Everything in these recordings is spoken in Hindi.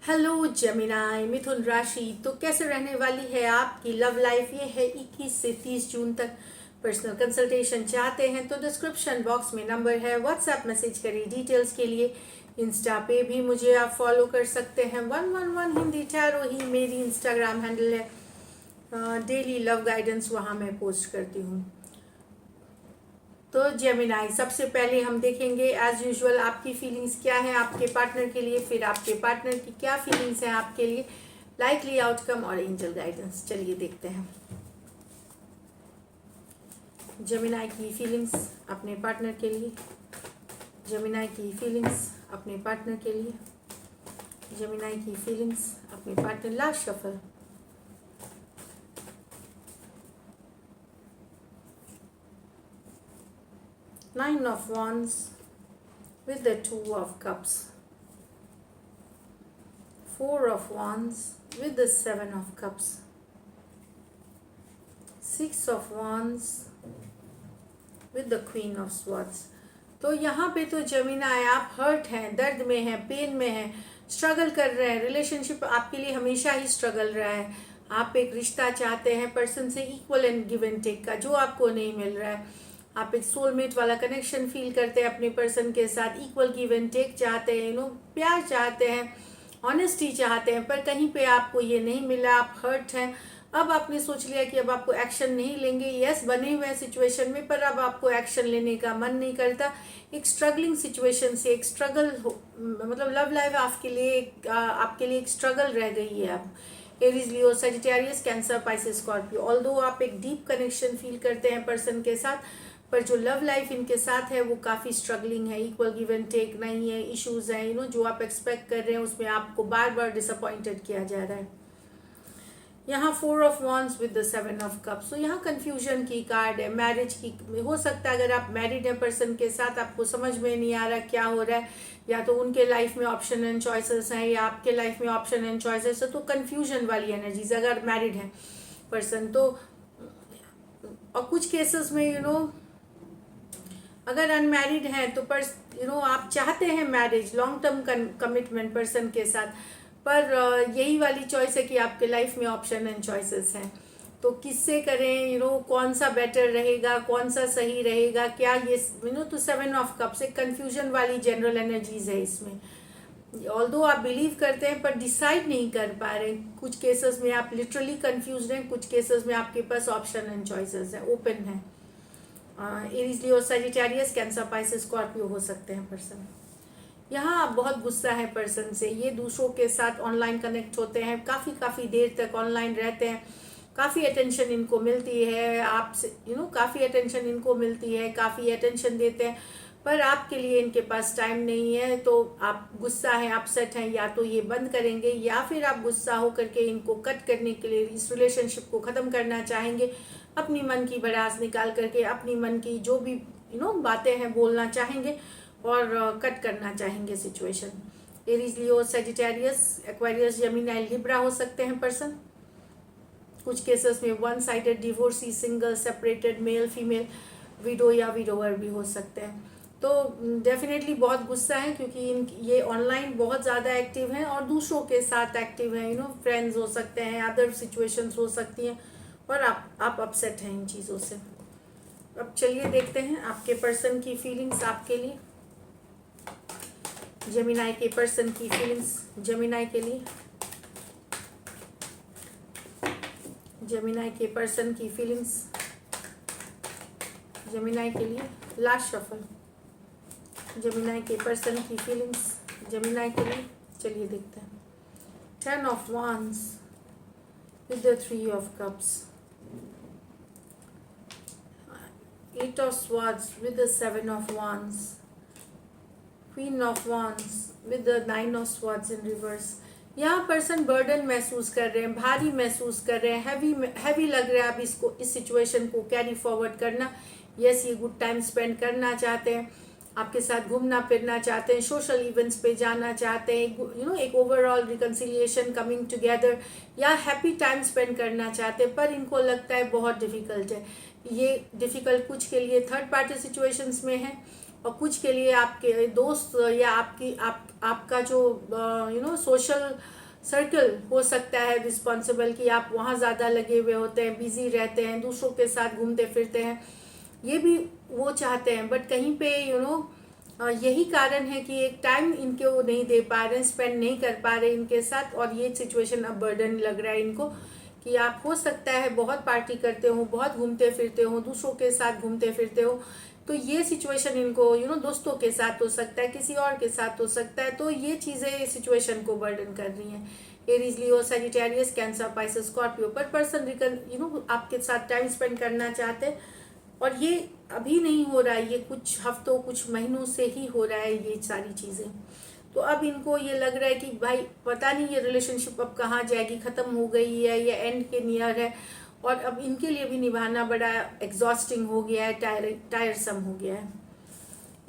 हेलो जेमिनाई मिथुन राशि। तो कैसे रहने वाली है आपकी लव लाइफ? ये है 21 से 30 जून तक। पर्सनल कंसल्टेशन चाहते हैं तो डिस्क्रिप्शन बॉक्स में नंबर है, व्हाट्सएप मैसेज करिए डिटेल्स के लिए। इंस्टा पे भी मुझे आप फॉलो कर सकते हैं। 111 हिंदी टैरो ही मेरी इंस्टाग्राम हैंडल है। डेली लव गाइडेंस वहाँ मैं पोस्ट करती हूँ। तो जेमिनाई, सबसे पहले हम देखेंगे एज यूजुअल आपकी फीलिंग्स क्या है आपके पार्टनर के लिए, फिर आपके पार्टनर की क्या फीलिंग्स हैं आपके लिए, लाइकली आउटकम और एंजल गाइडेंस। चलिए देखते हैं जेमिनाई की फीलिंग्स अपने पार्टनर के लिए। जेमिनाई की फीलिंग्स अपने पार्टनर के लिए। जेमिनाई की फीलिंग्स अपने partner. Last shuffle. Nine of Wands with the Two of Cups. Four of Wands with the Seven of Cups. Six of Wands with the Queen of Swords. तो यहाँ पे तो जेमिनाई आप हर्ट हैं, दर्द में हैं, पेन में हैं, स्ट्रगल कर रहे हैं। रिलेशनशिप आपके लिए हमेशा ही स्ट्रगल रहा है। आप एक रिश्ता चाहते हैं पर्सन से equal and give and take का, जो आपको नहीं मिल रहा है। आप एक सोलमेट वाला कनेक्शन फील करते हैं अपने पर्सन के साथ, इक्वल गिव एंड टेक चाहते हैं, प्यार चाहते हैं, ऑनेस्टी चाहते हैं, पर कहीं पे आपको ये नहीं मिला। आप हर्ट हैं। अब आपने सोच लिया कि अब आपको एक्शन नहीं लेंगे। यस, बने हुए हैं सिचुएशन में, पर अब आपको एक्शन लेने का मन नहीं करता। एक स्ट्रगलिंग सिचुएशन से एक स्ट्रगल मतलब लव लाइफ आपके लिए एक स्ट्रगल रह गई है। अब Aries, Leo, Sagittarius, Cancer, Pisces, Scorpio. Although आप एक डीप कनेक्शन फील करते हैं पर्सन के साथ, पर जो लव लाइफ इनके साथ है वो काफ़ी स्ट्रगलिंग है। इक्वल गिव एंड टेक नहीं है, इश्यूज हैं। जो आप एक्सपेक्ट कर रहे हैं उसमें आपको बार बार डिसअपॉइंटेड किया जा रहा है। यहाँ four of wands with the seven of cups. तो यहाँ कंफ्यूजन की कार्ड है, मैरिज की हो सकता है। अगर आप मैरिड हैं पर्सन के साथ, आपको समझ में नहीं आ रहा क्या हो रहा है, या तो उनके लाइफ में ऑप्शन एंड चॉइसेस हैं या आपके लाइफ में ऑप्शन एंड चॉइसेस है, तो कंफ्यूजन वाली एनर्जीज अगर मैरिड है पर्सन तो। और कुछ केसेस में अगर अनमैरिड हैं तो आप चाहते हैं marriage, long term commitment person के साथ, पर यही वाली चॉइस है कि आपके लाइफ में ऑप्शन एंड चॉइसेस हैं। तो किससे करें, कौन सा बेटर रहेगा, कौन सा सही रहेगा, क्या ये तो सेवन ऑफ कप्स एक कंफ्यूजन वाली जनरल एनर्जीज है इसमें। ऑल्दो आप बिलीव करते हैं पर डिसाइड नहीं कर पा रहे। कुछ केसेस में आप लिटरली कंफ्यूज हैं, कुछ केसेस में आपके पास ऑप्शन एंड चॉइसेस हैं, ओपन है। Aries, Leo, Sagittarius, Cancer, Pisces, Scorpio हो सकते हैं पर्सन। यहाँ आप बहुत गुस्सा है पर्सन से। ये दूसरों के साथ ऑनलाइन कनेक्ट होते हैं, काफ़ी देर तक ऑनलाइन रहते हैं, काफ़ी अटेंशन इनको मिलती है आपसे, काफ़ी अटेंशन इनको मिलती है, काफ़ी अटेंशन देते हैं, पर आपके लिए इनके पास टाइम नहीं है। तो आप गुस्सा हैं, अपसेट हैं, या तो ये बंद करेंगे या फिर आप गुस्सा हो करके इनको कट करने के लिए इस रिलेशनशिप को ख़त्म करना चाहेंगे। अपनी मन की भड़ास निकाल करके अपनी मन की जो भी बातें हैं बोलना चाहेंगे और कट करना चाहेंगे situation. Aries, Leo, Sagittarius, Aquarius, Gemini, Libra हो सकते हैं पर्सन। कुछ केसेस में one sided divorcee, single, separated, male female, window या विडोवर भी हो सकते हैं। तो डेफिनेटली बहुत गुस्सा है क्योंकि ये ऑनलाइन बहुत ज़्यादा एक्टिव हैं और दूसरों के साथ एक्टिव हैं। फ्रेंड्स हो सकते हैं, अदर सिचुएशंस हो सकती हैं, और आप अपसेट हैं इन चीज़ों से। अब चलिए देखते हैं आपके पर्सन की फीलिंग्स आपके लिए। जेमिनाई के पर्सन की फीलिंग्स जेमिनाई के लिए। जेमिनाई के पर्सन की फीलिंग्स जेमिनाई के लिए। Last shuffle. जेमिनाई के पर्सन की फीलिंग्स जेमिनाई के लिए। चलिए देखते हैं। 10 of wands with the 3 of cups. 8 of swords with the 7 of wands. Queen of wands with the 9 of swords in reverse. यहाँ पर्सन बर्डन महसूस कर रहे हैं, भारी महसूस कर रहे हैं, हैवी लग रहा है अब इस सिचुएशन को कैरी फॉरवर्ड करना। यस, ये गुड टाइम स्पेंड करना चाहते हैं, आपके साथ घूमना फिरना चाहते हैं, सोशल इवेंट्स पे जाना चाहते हैं, एक ओवरऑल रिकन्सिलिएशन, कमिंग टुगेदर या हैप्पी टाइम स्पेंड करना चाहते हैं, पर इनको लगता है बहुत डिफिकल्ट है। ये डिफिकल्ट कुछ के लिए थर्ड पार्टी सिचुएशंस में है और कुछ के लिए आपके दोस्त या आपका जो सोशल सर्कल हो सकता है रिस्पॉन्सिबल, कि आप वहाँ ज़्यादा लगे हुए होते हैं, बिजी रहते हैं, दूसरों के साथ घूमते फिरते हैं, ये भी वो चाहते हैं। बट कहीं पे यही कारण है कि एक टाइम इनके वो नहीं दे पा रहे हैं, स्पेंड नहीं कर पा रहे इनके साथ, और ये सिचुएशन अब बर्डन लग रहा है इनको कि आप हो सकता है बहुत पार्टी करते हो, बहुत घूमते फिरते हो, दूसरों के साथ घूमते फिरते हो, तो ये सिचुएशन इनको दोस्तों के साथ हो सकता है, किसी और के साथ हो सकता है, तो ये चीज़ें सिचुएशन को बर्डन कर रही हैं। Aries, Leo, Sagittarius, Cancer, Pisces, Scorpio पर पर्सन आपके साथ टाइम स्पेंड करना चाहते हैं, और ये अभी नहीं हो रहा है, ये कुछ हफ्तों कुछ महीनों से ही हो रहा है ये सारी चीज़ें। तो अब इनको ये लग रहा है कि भाई पता नहीं ये रिलेशनशिप अब कहाँ जाएगी, ख़त्म हो गई है या एंड के नियर है, और अब इनके लिए भी निभाना बड़ा एग्जॉस्टिंग हो गया है, टायरसम हो गया है।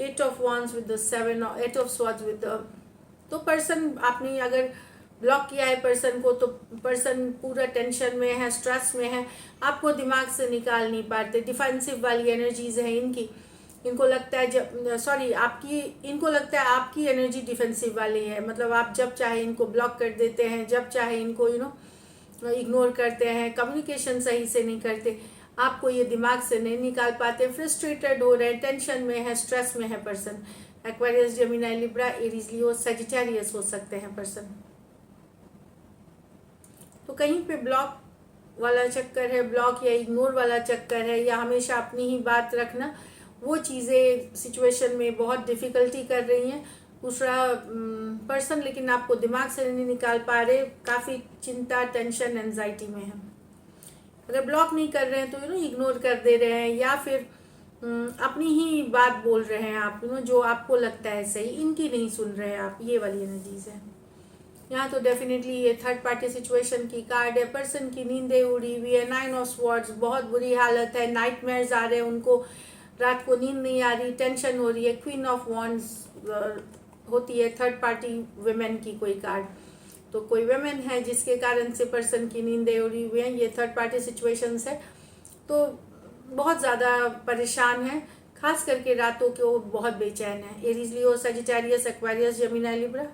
8 of wands with the 7 8 of swords with the, तो पर्सन आपने अगर ब्लॉक किया है पर्सन को, तो पर्सन पूरा टेंशन में है, स्ट्रेस में है, आपको दिमाग से निकाल नहीं पाते, डिफेंसिव वाली एनर्जीज है इनकी। इनको लगता है इनको लगता है आपकी एनर्जी डिफेंसिव वाली है, मतलब आप जब चाहे इनको ब्लॉक कर देते हैं, जब चाहे इनको इग्नोर करते हैं, कम्युनिकेशन सही से नहीं करते, आपको ये दिमाग से नहीं निकाल पाते, फ्रस्ट्रेटेड हो रहे हैं, टेंशन में है, स्ट्रेस में है person. Aquarius, Gemini, Libra, Aries, Leo, Sagittarius हो सकते हैं पर्सन। तो कहीं पे ब्लॉक वाला चक्कर है, ब्लॉक या इग्नोर वाला चक्कर है, या हमेशा अपनी ही बात रखना, वो चीज़ें सिचुएशन में बहुत डिफ़िकल्टी कर रही हैं। दूसरा पर्सन लेकिन आपको दिमाग से नहीं निकाल पा रहे, काफ़ी चिंता, टेंशन, एंजाइटी में है। अगर ब्लॉक नहीं कर रहे हैं तो इग्नोर कर दे रहे हैं, या फिर अपनी ही बात बोल रहे हैं आप, जो आपको लगता है सही, इनकी नहीं सुन रहे हैं आप, ये वाली एनर्जीज है यहाँ। तो डेफिनेटली ये थर्ड पार्टी सिचुएशन की कार्ड है। पर्सन की नींदें उड़ी हुई है, 9 ऑफ स्वॉर्ड्स, बहुत बुरी हालत है, नाइटमेयर्स आ रहे हैं उनको, रात को नींद नहीं आ रही, टेंशन हो रही है। क्वीन ऑफ वॉन्ड्स होती है थर्ड पार्टी वुमेन की कोई कार्ड, तो कोई वुमेन है जिसके कारण से पर्सन की नींदें उड़ी हुई हैं, ये थर्ड पार्टी सिचुएशंस है, तो बहुत ज़्यादा परेशान है, खास करके रातों के वो बहुत बेचैन है। Aries, Leo, Sagittarius, Aquarius, Gemini, Libra.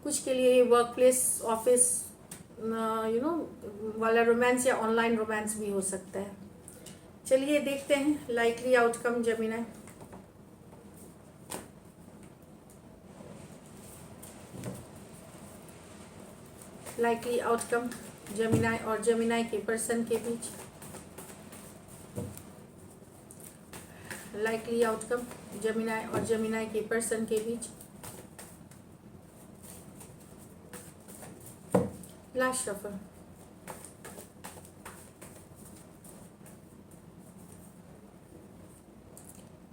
कुछ के लिए वर्क प्लेस, ऑफिस वाला रोमांस या ऑनलाइन रोमांस भी हो सकता है। चलिए देखते हैं likely outcome Gemini. Likely outcome Gemini और जेमिनी के पर्सन के बीच। लाइकली आउटकम जेमिनी और जेमिनी के पर्सन के बीच। Last shuffle.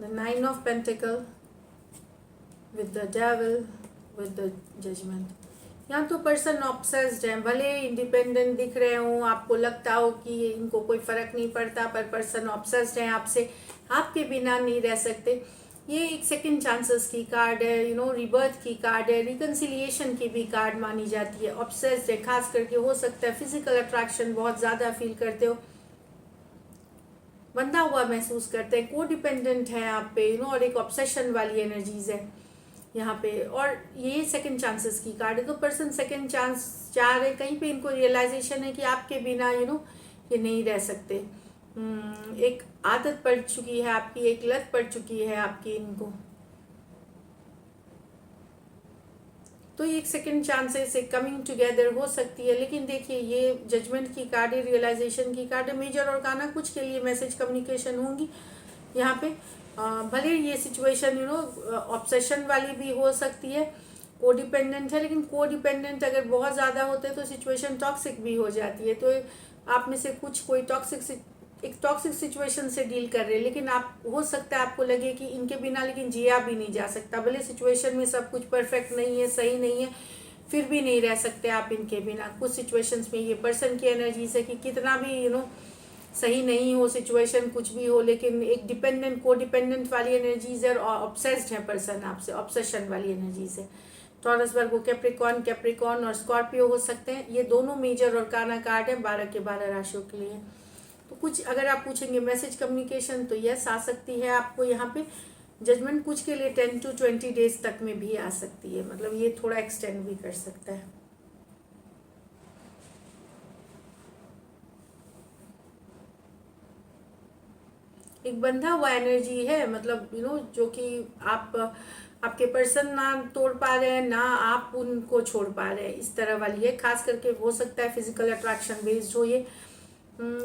The 9 of Pentacle with the Devil with the Judgment। यहाँ तो पर्सन ऑब्सेस्ड है, भले इंडिपेंडेंट दिख रहे हो, आपको लगता हो कि इनको कोई फर्क नहीं पड़ता, पर पर्सन ऑब्सेस्ड है आपसे, आपके बिना नहीं रह सकते। ये एक सेकंड चांसेस की कार्ड है, रिबर्थ की कार्ड है, रिकन्सिलिएशन की भी कार्ड मानी जाती है। ऑब्सेस्ड है, खास करके हो सकता है फिजिकल अट्रैक्शन बहुत ज़्यादा फील करते हो, बंधा हुआ महसूस करते हैं, को डिपेंडेंट है आप पे, और एक ऑब्सेशन वाली एनर्जीज है यहाँ पे। और ये सेकंड चांसेस की कार्ड है, तो पर्सन सेकंड चांस चाह रहे, कहीं पे इनको रियलाइजेशन है कि आपके बिना ये नहीं रह सकते। एक आदत पड़ चुकी है आपकी, एक लत पड़ चुकी है आपकी इनको, तो एक सेकंड चांसेस एक कमिंग टुगेदर हो सकती है। लेकिन देखिए ये जजमेंट की कार्ड है, रियलाइजेशन की कार्ड है, मेजर और गाना कुछ के लिए मैसेज कम्युनिकेशन होंगी यहाँ पे। भले ये सिचुएशन ऑब्सेशन वाली भी हो सकती है, कोडिपेंडेंट है, लेकिन कोडिपेंडेंट अगर बहुत ज़्यादा होते हैं तो सिचुएशन टॉक्सिक भी हो जाती है। तो आप में से कुछ कोई एक टॉक्सिक सिचुएशन से डील कर रहे हैं, लेकिन आप हो सकता है आपको लगे कि इनके बिना लेकिन जिया भी नहीं जा सकता, भले सिचुएशन में सब कुछ परफेक्ट नहीं है, सही नहीं है, फिर भी नहीं रह सकते आप इनके बिना। कुछ सिचुएशंस में ये पर्सन की एनर्जी से कि कितना भी सही नहीं हो सिचुएशन, कुछ भी हो, लेकिन एक डिपेंडेंट को डिपेंडेंट वाली एनर्जीज है, और ऑब्सेस्ड है पर्सन आपसे, ऑब्सेशन वाली एनर्जीज है। टॉरस, वर्गो, कैप्रिकॉर्न और स्कॉर्पियो हो सकते हैं। ये दोनों मेजर और काना कार्ड है 12 के 12 राशियों के लिए। तो कुछ अगर आप पूछेंगे मैसेज कम्युनिकेशन, तो यस आ सकती है आपको यहाँ पे। जजमेंट कुछ के लिए 10 to 20 डेज तक में भी आ सकती है, मतलब ये थोड़ा एक्सटेंड भी कर सकता है। एक बंधा हुआ एनर्जी है, मतलब जो कि आप आपके पर्सन ना तोड़ पा रहे हैं, ना आप उनको छोड़ पा रहे हैं, इस तरह वाली है। खास करके हो सकता है फिजिकल अट्रैक्शन बेस्ड हो ये,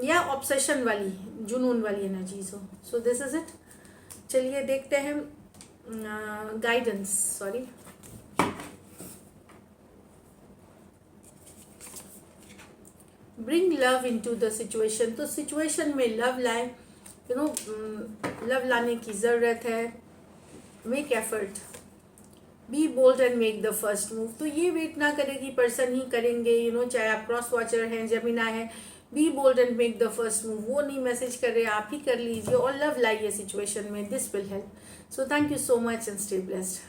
या ऑब्सेशन वाली, जुनून वाली एनर्जीज हो। So this is it. चलिए देखते हैं guidance, sorry. Bring love into the situation, तो सिचुएशन में लव लाए, लव लाने की ज़रूरत है। Make effort, be bold and make the first move. तो ये वेट ना करें कि पर्सन ही करेंगे, चाहे आप क्रॉस वॉचर हैं, जमीना है, be bold and make the first move. वो नहीं मैसेज कर रहे, आप ही कर लीजिए और लव लाइए सिचुएशन में, this will help. So thank you so much and stay blessed.